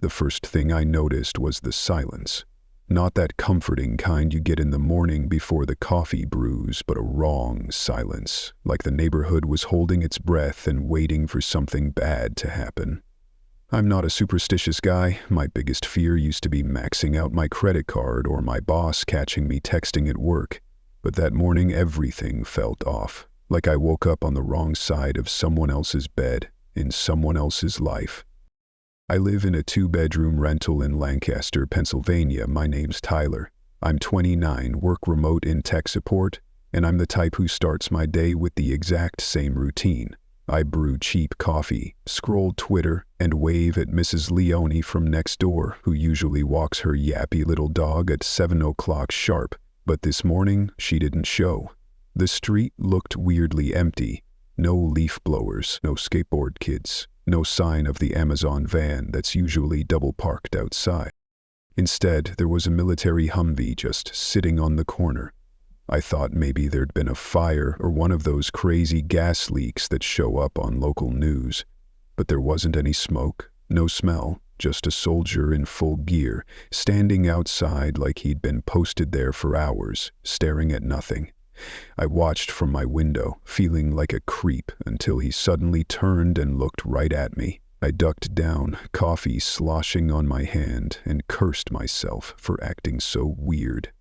The first thing I noticed was the silence. Not that comforting kind you get in the morning before the coffee brews, but a wrong silence, like the neighborhood was holding its breath and waiting for something bad to happen. I'm not a superstitious guy. My biggest fear used to be maxing out my credit card or my boss catching me texting at work. But that morning everything felt off, like I woke up on the wrong side of someone else's bed, in someone else's life. I live in a 2-bedroom rental in Lancaster, Pennsylvania. My name's Tyler. I'm 29, work remote in tech support, and I'm the type who starts my day with the exact same routine. I brew cheap coffee, scroll Twitter, and wave at Mrs. Leone from next door, who usually walks her yappy little dog at 7 o'clock sharp. But this morning, she didn't show. The street looked weirdly empty. No leaf blowers, no skateboard kids, no sign of the Amazon van that's usually double parked outside. Instead, there was a military Humvee just sitting on the corner. I thought maybe there'd been a fire or one of those crazy gas leaks that show up on local news. But there wasn't any smoke, no smell, just a soldier in full gear, standing outside like he'd been posted there for hours, staring at nothing. I watched from my window, feeling like a creep, until he suddenly turned and looked right at me. I ducked down, coffee sloshing on my hand, and cursed myself for acting so weird.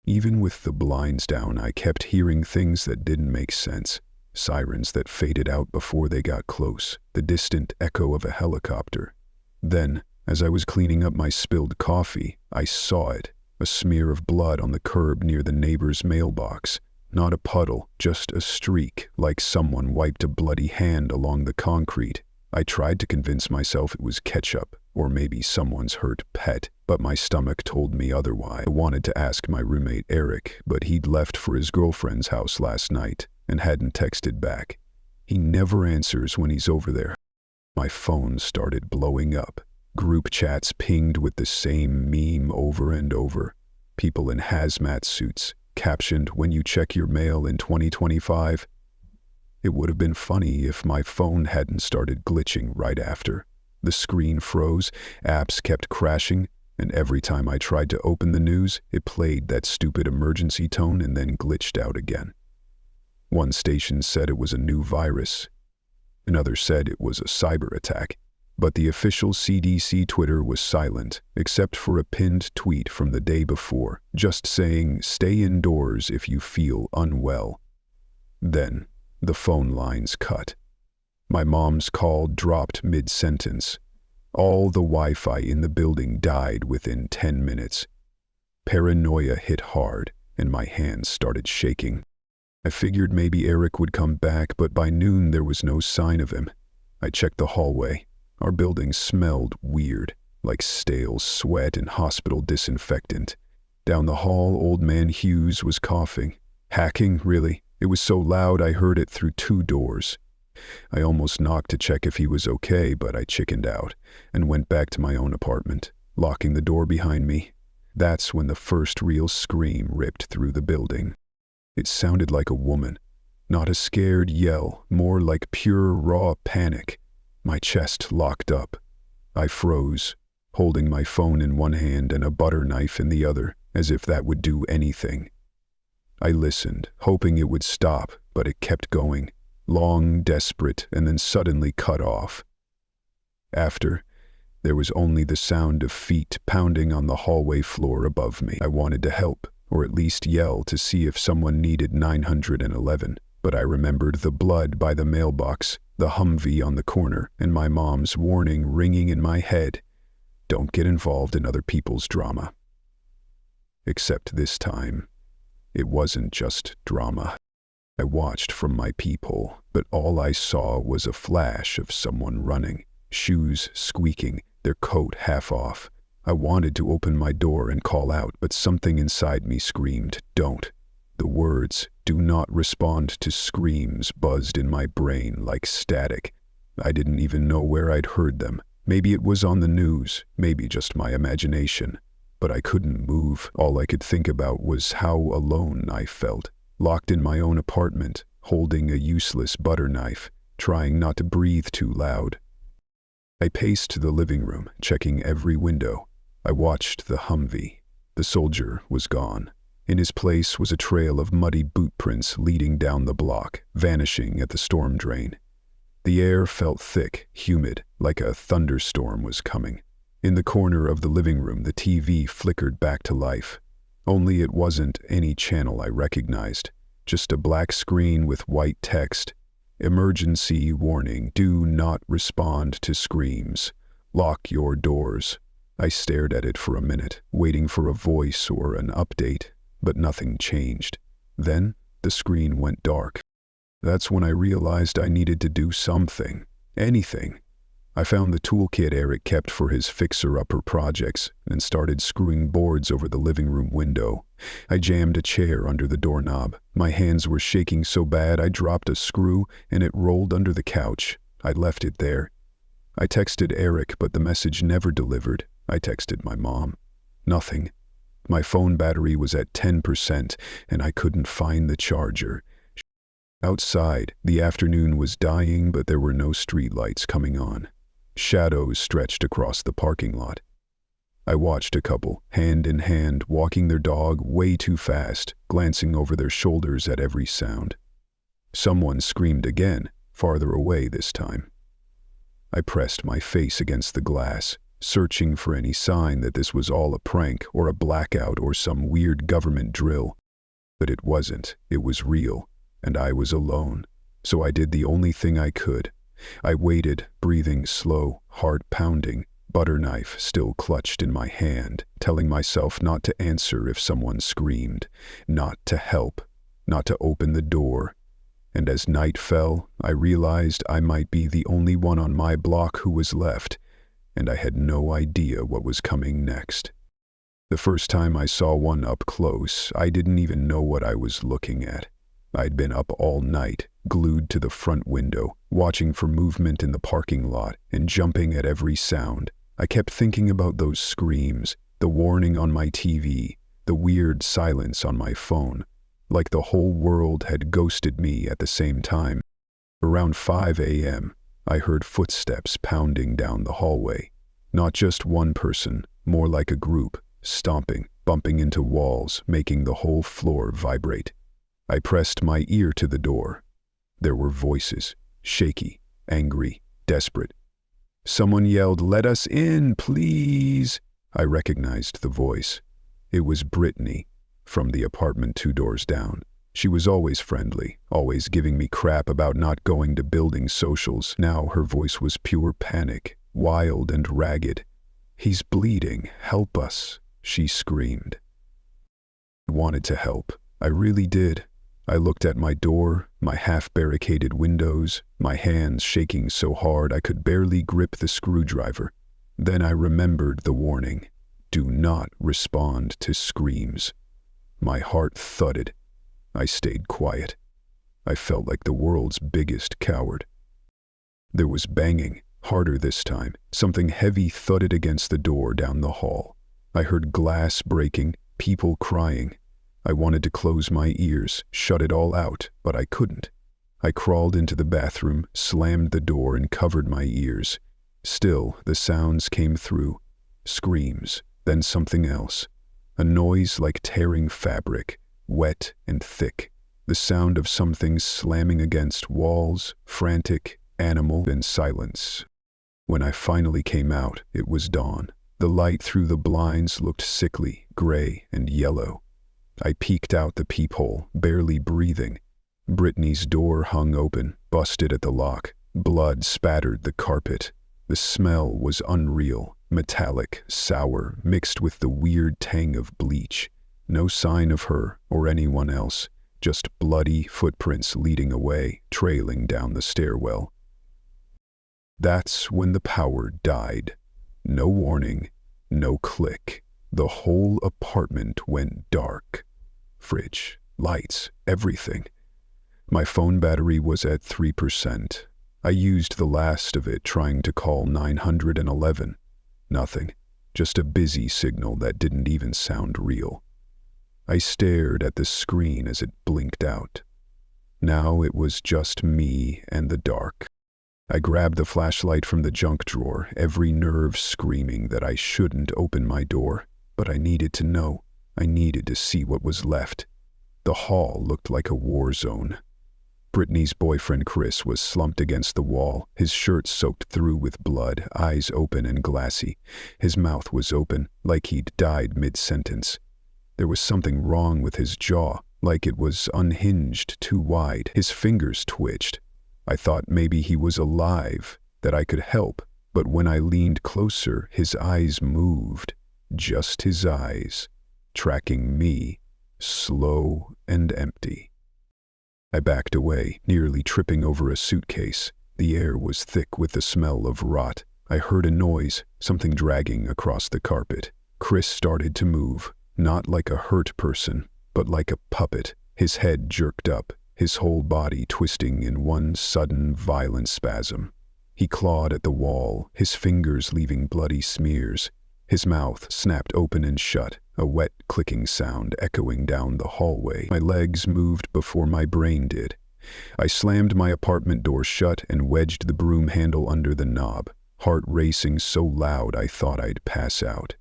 Even with the blinds down, I kept hearing things that didn't make sense. Sirens that faded out before they got close, the distant echo of a helicopter. Then, as I was cleaning up my spilled coffee, I saw it. A smear of blood on the curb near the neighbor's mailbox. Not a puddle, just a streak, like someone wiped a bloody hand along the concrete. I tried to convince myself it was ketchup, or maybe someone's hurt pet, but my stomach told me otherwise. I wanted to ask my roommate Eric, but he'd left for his girlfriend's house last night and hadn't texted back. He never answers when he's over there. My phone started blowing up. Group chats pinged with the same meme over and over. People in hazmat suits, captioned, "When you check your mail in 2025. It would have been funny if my phone hadn't started glitching right after. The screen froze, apps kept crashing, and every time I tried to open the news, it played that stupid emergency tone and then glitched out again. One station said it was a new virus. Another said it was a cyber attack. But the official CDC Twitter was silent, except for a pinned tweet from the day before, just saying, "Stay indoors if you feel unwell." Then, the phone lines cut. My mom's call dropped mid-sentence. All the Wi-Fi in the building died within 10 minutes. Paranoia hit hard, and my hands started shaking. I figured maybe Eric would come back, but by noon there was no sign of him. I checked the hallway. Our building smelled weird, like stale sweat and hospital disinfectant. Down the hall, old man Hughes was coughing. Hacking, really? It was so loud I heard it through 2 doors. I almost knocked to check if he was okay, but I chickened out and went back to my own apartment, locking the door behind me. That's when the first real scream ripped through the building. It sounded like a woman. Not a scared yell, more like pure, raw panic. My chest locked up. I froze, holding my phone in one hand and a butter knife in the other, as if that would do anything. I listened, hoping it would stop, but it kept going, long, desperate, and then suddenly cut off. After, there was only the sound of feet pounding on the hallway floor above me. I wanted to help, or at least yell to see if someone needed 911, but I remembered the blood by the mailbox, the Humvee on the corner, and my mom's warning ringing in my head. Don't get involved in other people's drama. Except this time, it wasn't just drama. I watched from my peephole, but all I saw was a flash of someone running, shoes squeaking, their coat half off. I wanted to open my door and call out, but something inside me screamed, "Don't." The words, "Do not respond to screams," buzzed in my brain like static. I didn't even know where I'd heard them. Maybe it was on the news, maybe just my imagination. But I couldn't move. All I could think about was how alone I felt, locked in my own apartment, holding a useless butter knife, trying not to breathe too loud. I paced to the living room, checking every window. I watched the Humvee. The soldier was gone. In his place was a trail of muddy boot prints leading down the block, vanishing at the storm drain. The air felt thick, humid, like a thunderstorm was coming. In the corner of the living room, the TV flickered back to life. Only it wasn't any channel I recognized, just a black screen with white text. Emergency warning, do not respond to screams. Lock your doors. I stared at it for a minute, waiting for a voice or an update, but nothing changed. Then, the screen went dark. That's when I realized I needed to do something. Anything. I found the toolkit Eric kept for his fixer-upper projects and started screwing boards over the living room window. I jammed a chair under the doorknob. My hands were shaking so bad I dropped a screw and it rolled under the couch. I left it there. I texted Eric, but the message never delivered. I texted my mom. Nothing. My phone battery was at 10% and I couldn't find the charger. Outside, the afternoon was dying, but there were no streetlights coming on. Shadows stretched across the parking lot. I watched a couple, hand in hand, walking their dog way too fast, glancing over their shoulders at every sound. Someone screamed again, farther away this time. I pressed my face against the glass, searching for any sign that this was all a prank or a blackout or some weird government drill. But it wasn't. It was real, and I was alone. So I did the only thing I could. I waited, breathing slow, heart pounding, butter knife still clutched in my hand, telling myself not to answer if someone screamed, not to help, not to open the door. And as night fell, I realized I might be the only one on my block who was left, and I had no idea what was coming next. The first time I saw one up close, I didn't even know what I was looking at. I'd been up all night, glued to the front window, watching for movement in the parking lot and jumping at every sound. I kept thinking about those screams, the warning on my TV, the weird silence on my phone, like the whole world had ghosted me at the same time. Around 5 a.m., I heard footsteps pounding down the hallway. Not just one person, more like a group, stomping, bumping into walls, making the whole floor vibrate. I pressed my ear to the door. There were voices, shaky, angry, desperate. Someone yelled, "Let us in, please!" I recognized the voice. It was Brittany, from the apartment 2 doors down. She was always friendly, always giving me crap about not going to building socials. Now her voice was pure panic, wild and ragged. "He's bleeding, help us," she screamed. I wanted to help. I really did. I looked at my door, my half-barricaded windows, my hands shaking so hard I could barely grip the screwdriver. Then I remembered the warning. Do not respond to screams. My heart thudded. I stayed quiet. I felt like the world's biggest coward. There was banging, harder this time. Something heavy thudded against the door down the hall. I heard glass breaking, people crying. I wanted to close my ears, shut it all out, but I couldn't. I crawled into the bathroom, slammed the door, and covered my ears. Still, the sounds came through. Screams, then something else. A noise like tearing fabric, wet and thick. The sound of something slamming against walls, frantic, animal, and silence. When I finally came out, it was dawn. The light through the blinds looked sickly, gray, and yellow. I peeked out the peephole, barely breathing. Brittany's door hung open, busted at the lock. Blood spattered the carpet. The smell was unreal, metallic, sour, mixed with the weird tang of bleach. No sign of her or anyone else, just bloody footprints leading away, trailing down the stairwell. That's when the power died. No warning, no click. The whole apartment went dark. Fridge, lights, everything. My phone battery was at 3%. I used the last of it trying to call 911. Nothing. Just a busy signal that didn't even sound real. I stared at the screen as it blinked out. Now it was just me and the dark. I grabbed the flashlight from the junk drawer, every nerve screaming that I shouldn't open my door. But I needed to know. I needed to see what was left. The hall looked like a war zone. Brittany's boyfriend Chris was slumped against the wall, his shirt soaked through with blood, eyes open and glassy. His mouth was open, like he'd died mid-sentence. There was something wrong with his jaw, like it was unhinged, too wide. His fingers twitched. I thought maybe he was alive, that I could help, but when I leaned closer, his eyes moved. Just his eyes, tracking me, slow and empty. I backed away, nearly tripping over a suitcase. The air was thick with the smell of rot. I heard a noise, something dragging across the carpet. Chris started to move, not like a hurt person, but like a puppet. His head jerked up, his whole body twisting in one sudden, violent spasm. He clawed at the wall, his fingers leaving bloody smears. His mouth snapped open and shut, a wet clicking sound echoing down the hallway. My legs moved before my brain did. I slammed my apartment door shut and wedged the broom handle under the knob, heart racing so loud I thought I'd pass out.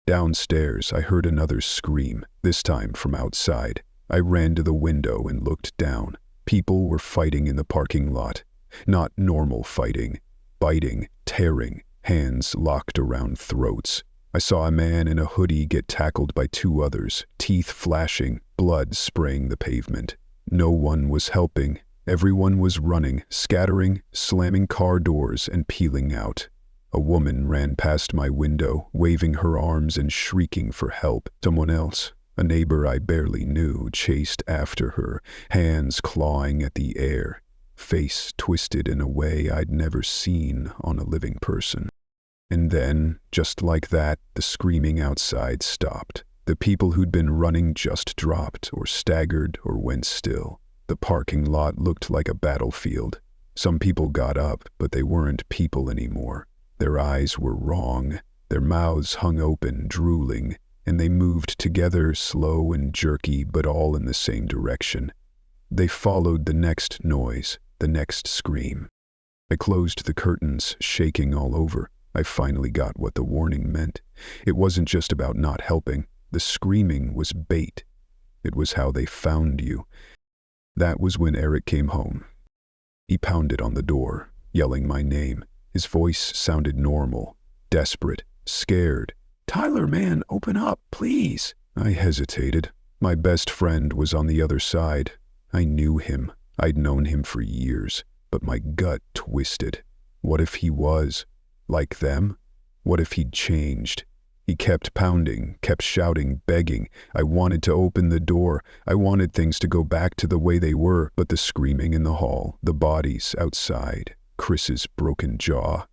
Downstairs, I heard another scream, this time from outside. I ran to the window and looked down. People were fighting in the parking lot. Not normal fighting. Biting, tearing, hands locked around throats. I saw a man in a hoodie get tackled by two others, teeth flashing, blood spraying the pavement. No one was helping. Everyone was running, scattering, slamming car doors and peeling out. A woman ran past my window, waving her arms and shrieking for help. Someone else, a neighbor I barely knew, chased after her, hands clawing at the air, face twisted in a way I'd never seen on a living person. And then, just like that, the screaming outside stopped. The people who'd been running just dropped, or staggered, or went still. The parking lot looked like a battlefield. Some people got up, but they weren't people anymore. Their eyes were wrong, their mouths hung open, drooling, and they moved together, slow and jerky, but all in the same direction. They followed the next noise, the next scream. I closed the curtains, shaking all over. I finally got what the warning meant. It wasn't just about not helping. The screaming was bait. It was how they found you. That was when Eric came home. He pounded on the door, yelling my name. His voice sounded normal, desperate, scared. "Tyler, man, open up, please." I hesitated. My best friend was on the other side. I knew him. I'd known him for years, but my gut twisted. What if he was like them? What if he'd changed? He kept pounding, kept shouting, begging. I wanted to open the door. I wanted things to go back to the way they were, but the screaming in the hall, the bodies outside, Chris's broken jaw.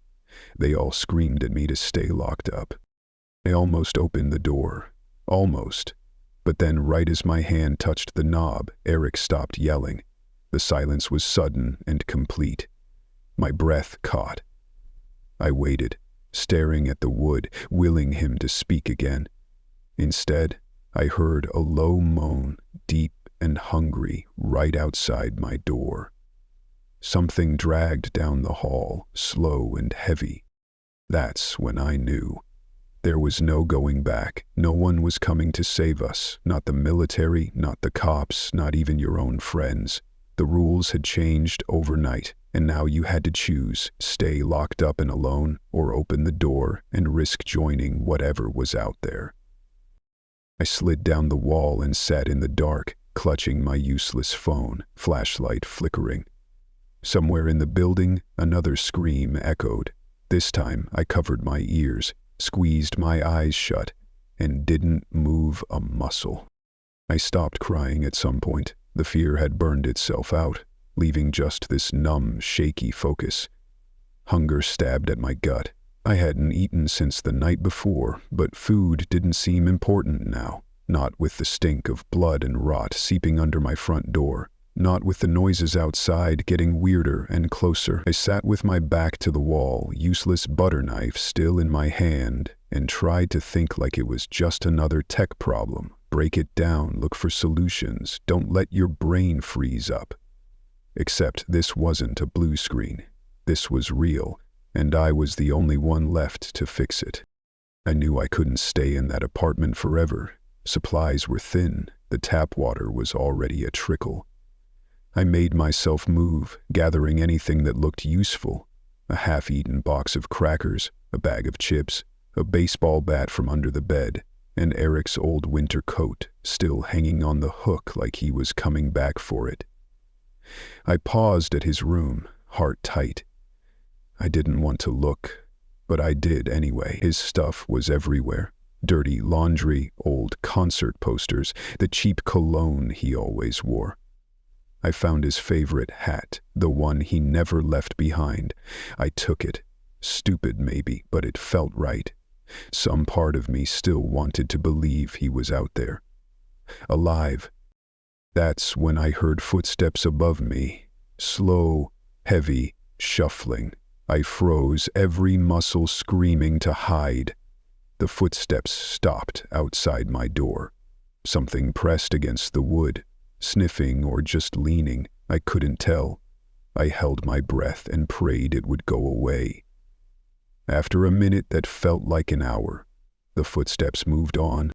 They all screamed at me to stay locked up. I almost opened the door. Almost. But then right as my hand touched the knob, Eric stopped yelling. The silence was sudden and complete. My breath caught. I waited, staring at the wood, willing him to speak again. Instead, I heard a low moan, deep and hungry, right outside my door. Something dragged down the hall, slow and heavy. That's when I knew. There was no going back. No one was coming to save us. Not the military, not the cops, not even your own friends. The rules had changed overnight, and now you had to choose, stay locked up and alone, or open the door and risk joining whatever was out there. I slid down the wall and sat in the dark, clutching my useless phone, flashlight flickering. Somewhere in the building, another scream echoed. This time, I covered my ears, squeezed my eyes shut, and didn't move a muscle. I stopped crying at some point. The fear had burned itself out, leaving just this numb, shaky focus. Hunger stabbed at my gut. I hadn't eaten since the night before, but food didn't seem important now. Not with the stink of blood and rot seeping under my front door. Not with the noises outside getting weirder and closer. I sat with my back to the wall, useless butter knife still in my hand, and tried to think like it was just another tech problem. Break it down, look for solutions, don't let your brain freeze up. Except this wasn't a blue screen. This was real, and I was the only one left to fix it. I knew I couldn't stay in that apartment forever. Supplies were thin, the tap water was already a trickle. I made myself move, gathering anything that looked useful. A half-eaten box of crackers, a bag of chips, a baseball bat from under the bed, and Eric's old winter coat, still hanging on the hook like he was coming back for it. I paused at his room, heart tight. I didn't want to look, but I did anyway. His stuff was everywhere. Dirty laundry, old concert posters, the cheap cologne he always wore. I found his favorite hat, the one he never left behind. I took it. Stupid maybe, but it felt right. Some part of me still wanted to believe he was out there. Alive. That's when I heard footsteps above me. Slow, heavy, shuffling. I froze, every muscle screaming to hide. The footsteps stopped outside my door. Something pressed against the wood. Sniffing or just leaning, I couldn't tell. I held my breath and prayed it would go away. After a minute that felt like an hour, the footsteps moved on.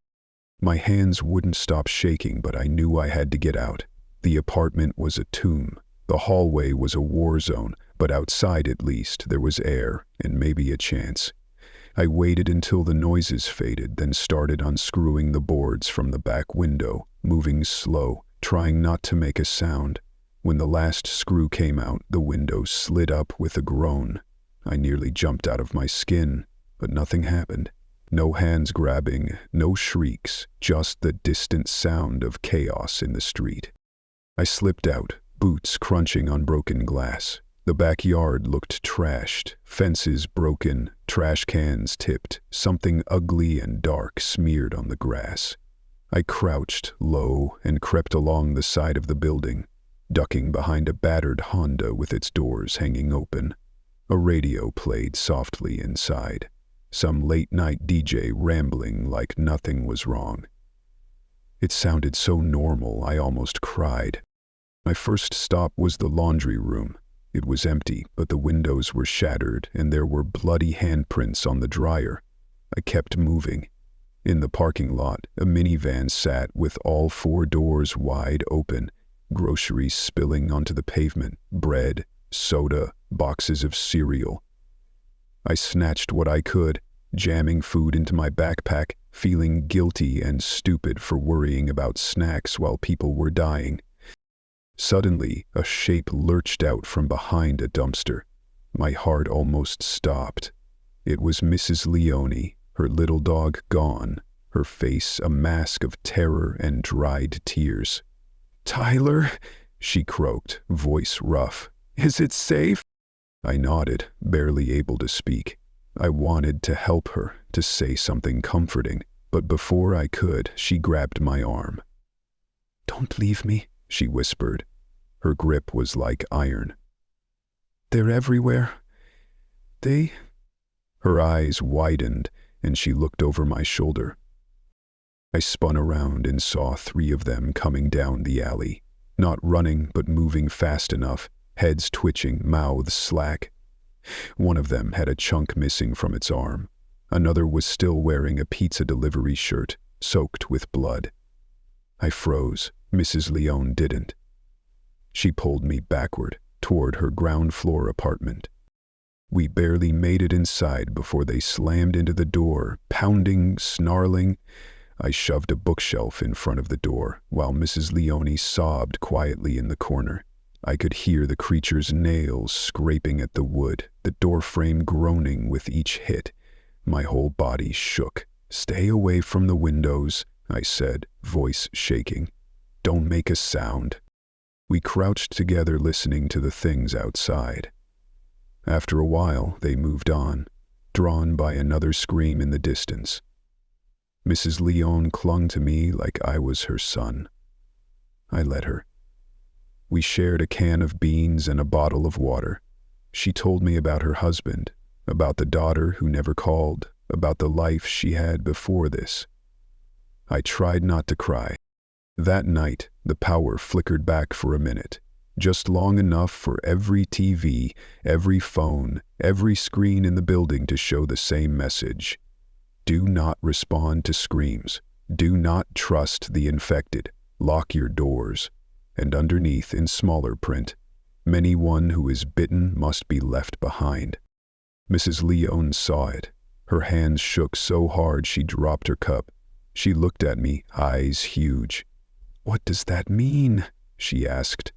My hands wouldn't stop shaking, but I knew I had to get out. The apartment was a tomb. The hallway was a war zone, but outside at least there was air and maybe a chance. I waited until the noises faded, then started unscrewing the boards from the back window, moving slow, trying not to make a sound. When the last screw came out, the window slid up with a groan. I nearly jumped out of my skin, but nothing happened. No hands grabbing, no shrieks, just the distant sound of chaos in the street. I slipped out, boots crunching on broken glass. The backyard looked trashed, fences broken, trash cans tipped, something ugly and dark smeared on the grass. I crouched low and crept along the side of the building, ducking behind a battered Honda with its doors hanging open. A radio played softly inside, some late-night DJ rambling like nothing was wrong. It sounded so normal I almost cried. My first stop was the laundry room. It was empty, but the windows were shattered and there were bloody handprints on the dryer. I kept moving. In the parking lot, a minivan sat with all 4 doors wide open, groceries spilling onto the pavement, bread, soda, boxes of cereal. I snatched what I could, jamming food into my backpack, feeling guilty and stupid for worrying about snacks while people were dying. Suddenly, a shape lurched out from behind a dumpster. My heart almost stopped. It was Mrs. Leone, her little dog gone, her face a mask of terror and dried tears. "Tyler," she croaked, voice rough. "Is it safe?" I nodded, barely able to speak. I wanted to help her, to say something comforting, but before I could, she grabbed my arm. "Don't leave me," she whispered. Her grip was like iron. "They're everywhere. They—" Her eyes widened, and she looked over my shoulder. I spun around and saw 3 of them coming down the alley, not running but moving fast enough, heads twitching, mouths slack. One of them had a chunk missing from its arm. Another was still wearing a pizza delivery shirt, soaked with blood. I froze. Mrs. Leone didn't. She pulled me backward, toward her ground floor apartment. We barely made it inside before they slammed into the door, pounding, snarling. I shoved a bookshelf in front of the door, while Mrs. Leone sobbed quietly in the corner. I could hear the creature's nails scraping at the wood, the doorframe groaning with each hit. My whole body shook. "Stay away from the windows," I said, voice shaking. "Don't make a sound." We crouched together listening to the things outside. After a while, they moved on, drawn by another scream in the distance. Mrs. Leone clung to me like I was her son. I let her. We shared a can of beans and a bottle of water. She told me about her husband, about the daughter who never called, about the life she had before this. I tried not to cry. That night, the power flickered back for a minute. just long enough for every TV, every phone, every screen in the building to show the same message. Do not respond to screams. Do not trust the infected. Lock your doors. And underneath, in smaller print, anyone who is bitten must be left behind. Mrs. Leone saw it. Her hands shook so hard she dropped her cup. She looked at me, eyes huge. "What does that mean?" she asked.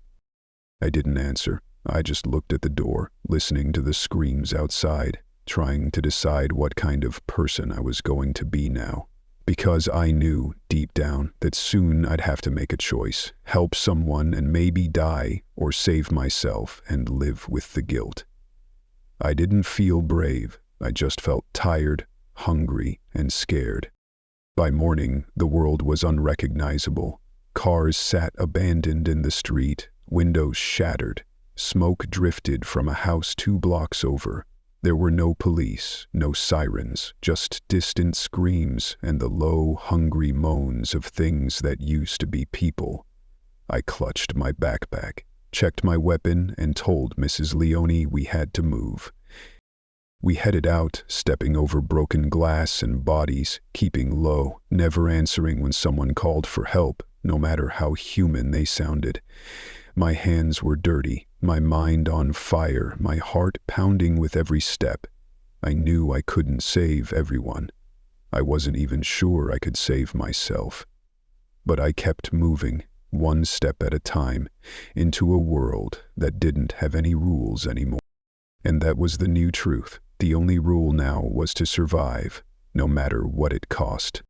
I didn't answer. I just looked at the door, listening to the screams outside, trying to decide what kind of person I was going to be now. Because I knew, deep down, that soon I'd have to make a choice, help someone and maybe die, or save myself and live with the guilt. I didn't feel brave. I just felt tired, hungry, and scared. By morning, the world was unrecognizable. Cars sat abandoned in the street, windows shattered. Smoke drifted from a house 2 blocks over. There were no police, no sirens, just distant screams and the low, hungry moans of things that used to be people. I clutched my backpack, checked my weapon, and told Mrs. Leone we had to move. We headed out, stepping over broken glass and bodies, keeping low, never answering when someone called for help, no matter how human they sounded. My hands were dirty, my mind on fire, my heart pounding with every step. I knew I couldn't save everyone. I wasn't even sure I could save myself. But I kept moving, one step at a time, into a world that didn't have any rules anymore. And that was the new truth. The only rule now was to survive, no matter what it cost.